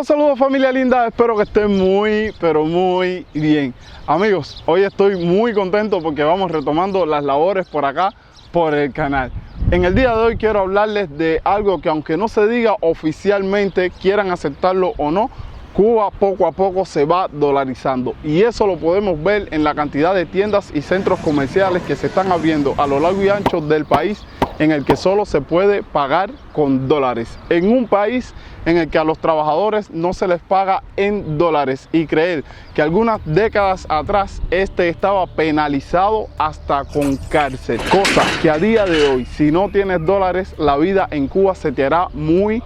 Saludos familia linda, espero que estén pero muy bien. Amigos, hoy estoy muy contento porque vamos retomando las labores por acá, por el canal. En el día de hoy quiero hablarles de algo que, aunque no se diga oficialmente, quieran aceptarlo o no, Cuba poco a poco se va dolarizando, y eso lo podemos ver en la cantidad de tiendas y centros comerciales que se están abriendo a lo largo y ancho del país, en el que solo se puede pagar con dólares, en un país en el que a los trabajadores no se les paga en dólares, y creer que algunas décadas atrás este estaba penalizado hasta con cárcel, cosa que a día de hoy, si no tienes dólares, la vida en Cuba se te hará muy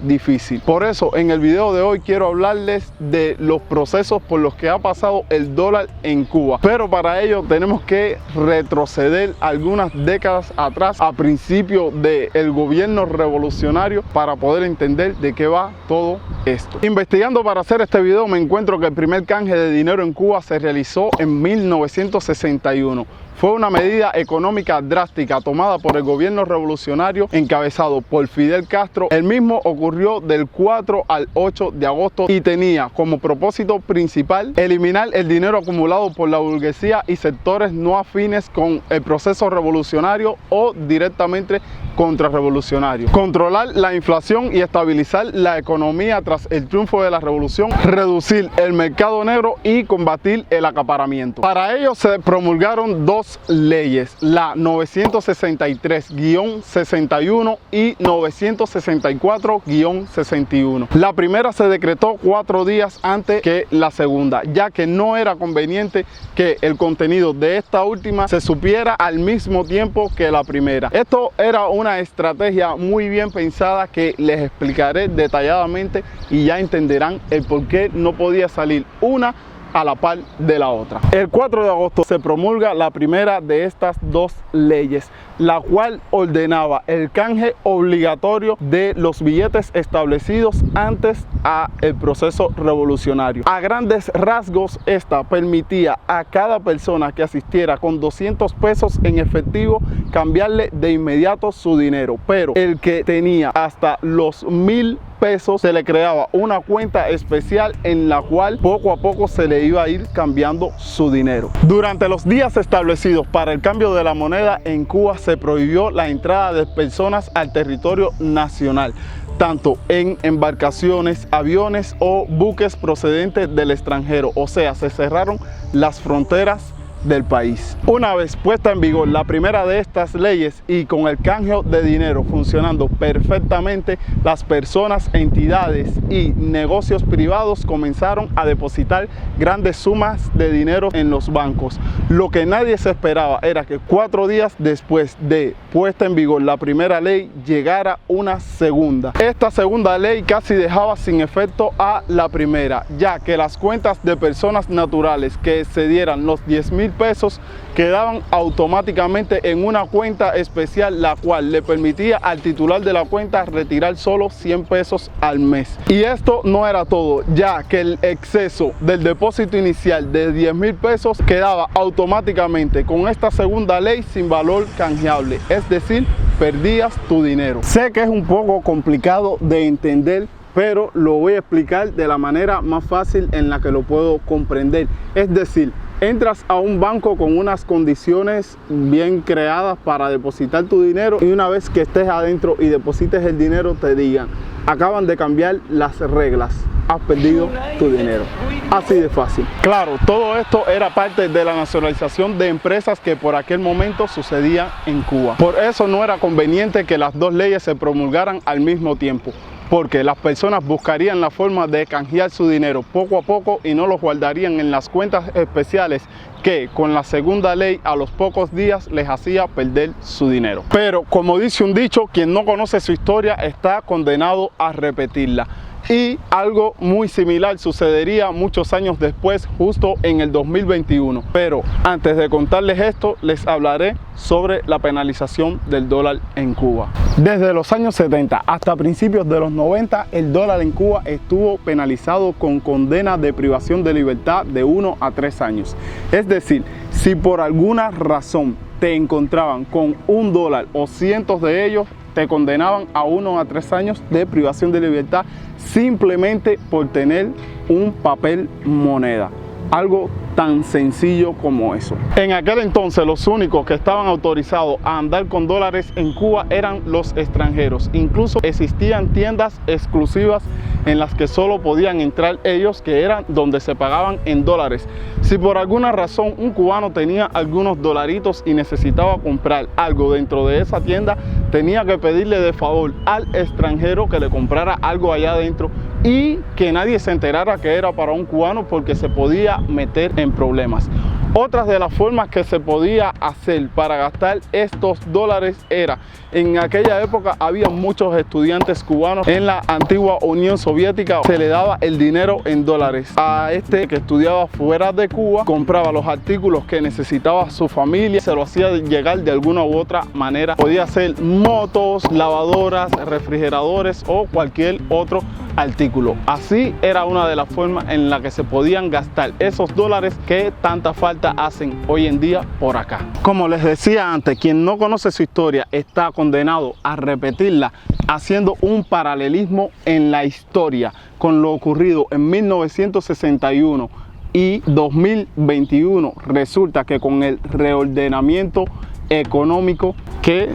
difícil. Por eso en el video de hoy quiero hablarles de los procesos por los que ha pasado el dólar en Cuba, pero para ello tenemos que retroceder algunas décadas atrás, a principios del gobierno revolucionario, para poder entender de qué va todo esto. Investigando para hacer este video me encuentro que el primer canje de dinero en Cuba se realizó en 1961. Fue una medida económica drástica tomada por el gobierno revolucionario encabezado por Fidel Castro. El mismo ocurrió del 4 al 8 de agosto y tenía como propósito principal eliminar el dinero acumulado por la burguesía y sectores no afines con el proceso revolucionario o directamente contrarrevolucionario, controlar la inflación y estabilizar la economía tras el triunfo de la revolución, reducir el mercado negro y combatir el acaparamiento. Para ello se promulgaron dos leyes, la 963-61 y 964-61. La primera se decretó 4 días antes que la segunda, ya que no era conveniente que el contenido de esta última se supiera al mismo tiempo que la primera. Esto era una estrategia muy bien pensada que les explicaré detalladamente, y ya entenderán el por qué no podía salir una a la par de la otra. El 4 de agosto se promulga la primera de estas dos leyes, la cual ordenaba el canje obligatorio de los billetes establecidos antes a el proceso revolucionario. A grandes rasgos, esta permitía a cada persona que asistiera con 200 pesos en efectivo cambiarle de inmediato su dinero, pero el que tenía hasta los 1000 pesos se le creaba una cuenta especial en la cual poco a poco se le iba a ir cambiando su dinero. Durante los días establecidos para el cambio de la moneda en Cuba se prohibió la entrada de personas al territorio nacional, tanto en embarcaciones, aviones o buques procedentes del extranjero, o sea, se cerraron las fronteras del país. Una vez puesta en vigor la primera de estas leyes y con el canje de dinero funcionando perfectamente, las personas, entidades y negocios privados comenzaron a depositar grandes sumas de dinero en los bancos. Lo que nadie se esperaba era que 4 días después de puesta en vigor la primera ley llegara una segunda. Esta segunda ley casi dejaba sin efecto a la primera, ya que las cuentas de personas naturales que excedieran los 10.000 pesos quedaban automáticamente en una cuenta especial, la cual le permitía al titular de la cuenta retirar solo 100 pesos al mes. Y esto no era todo, ya que el exceso del depósito inicial de 10.000 pesos quedaba automáticamente con esta segunda ley sin valor canjeable, es decir, perdías tu dinero. Sé que es un poco complicado de entender, pero lo voy a explicar de la manera más fácil en la que lo puedo comprender. Es decir, entras a un banco con unas condiciones bien creadas para depositar tu dinero, y una vez que estés adentro y deposites el dinero te digan: acaban de cambiar las reglas, has perdido tu dinero. Así de fácil. Claro, todo esto era parte de la nacionalización de empresas que por aquel momento sucedía en Cuba. Por eso no era conveniente que las dos leyes se promulgaran al mismo tiempo, porque las personas buscarían la forma de canjear su dinero poco a poco y no los guardarían en las cuentas especiales que con la segunda ley a los pocos días les hacía perder su dinero. Pero como dice un dicho, quien no conoce su historia está condenado a repetirla. Y algo muy similar sucedería muchos años después, justo en el 2021. Pero antes de contarles esto, les hablaré sobre la penalización del dólar en Cuba. Desde los años 70 hasta principios de los 90, el dólar en Cuba estuvo penalizado con condena de privación de libertad de 1 a 3 años. Es decir, si por alguna razón te encontraban con $1 o cientos de ellos, te condenaban a 1 a 3 años de privación de libertad simplemente por tener un papel moneda. Algo tan sencillo como eso. En aquel entonces los únicos que estaban autorizados a andar con dólares en Cuba eran los extranjeros. Incluso existían tiendas exclusivas en las que solo podían entrar ellos, que eran donde se pagaban en dólares. Si por alguna razón un cubano tenía algunos dolaritos y necesitaba comprar algo dentro de esa tienda, tenía que pedirle de favor al extranjero que le comprara algo allá adentro y que nadie se enterara que era para un cubano, porque se podía meter en problemas. Otras de las formas que se podía hacer para gastar estos dólares era, en aquella época había muchos estudiantes cubanos en la antigua Unión Soviética, se le daba el dinero en dólares. A este que estudiaba fuera de Cuba, compraba los artículos que necesitaba su familia, se lo hacía llegar de alguna u otra manera. Podía ser motos, lavadoras, refrigeradores o cualquier otro artículo. Así era una de las formas en la que se podían gastar esos dólares que tanta falta hacen hoy en día por acá. Como les decía antes, quien no conoce su historia está condenado a repetirla, haciendo un paralelismo en la historia con lo ocurrido en 1961 y 2021. Resulta que con el reordenamiento económico que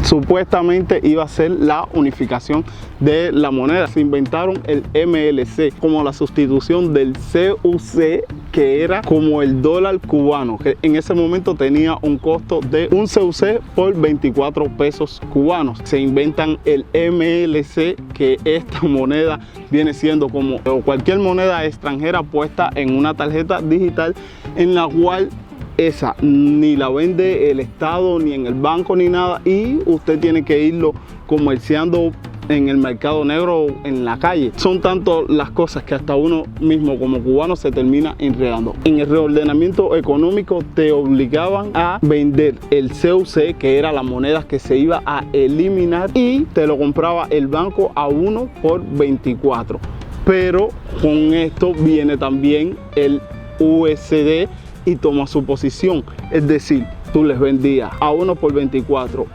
supuestamente iba a ser la unificación de la moneda, se inventaron el MLC como la sustitución del CUC, que era como el dólar cubano, que en ese momento tenía un costo de un CUC por 24 pesos cubanos. Se inventan el MLC, que esta moneda viene siendo como cualquier moneda extranjera puesta en una tarjeta digital, en la cual esa ni la vende el Estado ni en el banco ni nada, y usted tiene que irlo comerciando en el mercado negro en la calle. Son tanto las cosas que hasta uno mismo como cubano se termina enredando. En el reordenamiento económico te obligaban a vender el CUC, que era la moneda que se iba a eliminar, y te lo compraba el banco a 1 por 24. Pero con esto viene también el USD y toma su posición, es decir, tú les vendías a 1 por 24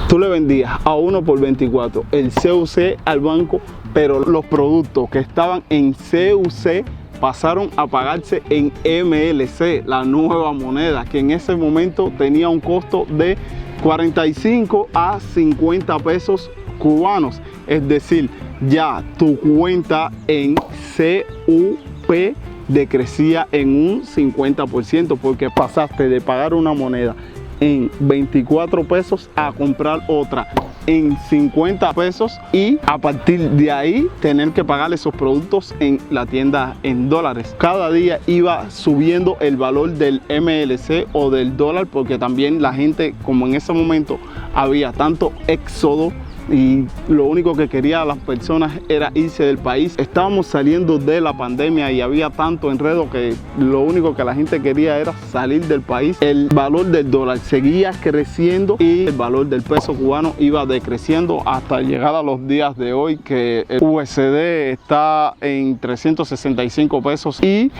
tú le vendías a 1 por 24 el CUC al banco, pero los productos que estaban en CUC pasaron a pagarse en MLC, la nueva moneda, que en ese momento tenía un costo de 45 a 50 pesos cubanos, es decir, ya tu cuenta en CUP decrecía en un 50%, porque pasaste de pagar una moneda en 24 pesos a comprar otra en 50 pesos, y a partir de ahí tener que pagar esos productos en la tienda en dólares. Cada día iba subiendo el valor del MLC o del dólar, porque también la gente, como en ese momento había tanto éxodo y lo único que querían las personas era irse del país, estábamos saliendo de la pandemia y había tanto enredo que lo único que la gente quería era salir del país. El valor del dólar seguía creciendo y el valor del peso cubano iba decreciendo hasta llegar a los días de hoy, que el USD está en 365 pesos y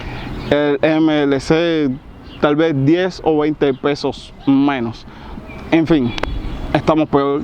el MLC tal vez 10 o 20 pesos menos. En fin, estamos peor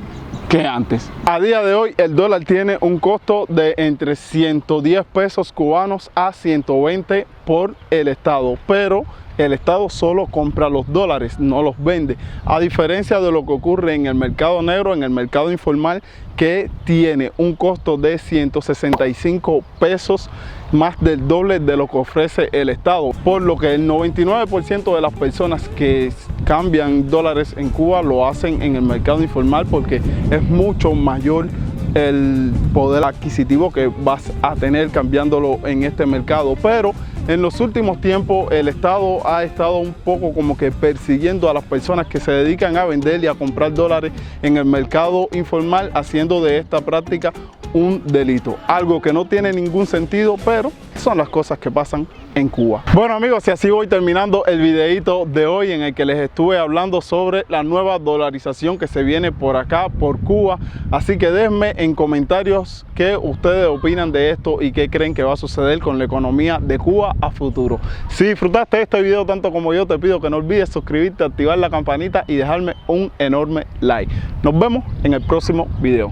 que antes. A día de hoy el dólar tiene un costo de entre 110 pesos cubanos a 120 por el Estado, pero el Estado solo compra los dólares, no los vende, a diferencia de lo que ocurre en el mercado negro, en el mercado informal, que tiene un costo de 165 pesos, más del doble de lo que ofrece el Estado, por lo que el 99% de las personas que cambian dólares en Cuba lo hacen en el mercado informal, porque es mucho mayor el poder adquisitivo que vas a tener cambiándolo en este mercado. Pero en los últimos tiempos el Estado ha estado un poco como que persiguiendo a las personas que se dedican a vender y a comprar dólares en el mercado informal, haciendo de esta práctica un delito, algo que no tiene ningún sentido, pero son las cosas que pasan en Cuba. Bueno amigos, y así voy terminando el videito de hoy en el que les estuve hablando sobre la nueva dolarización que se viene por acá, por Cuba. Así que déjenme en comentarios qué ustedes opinan de esto y qué creen que va a suceder con la economía de Cuba a futuro. Si disfrutaste de este video tanto como yo, te pido que no olvides suscribirte, activar la campanita y dejarme un enorme like. Nos vemos en el próximo video.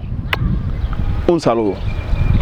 Un saludo.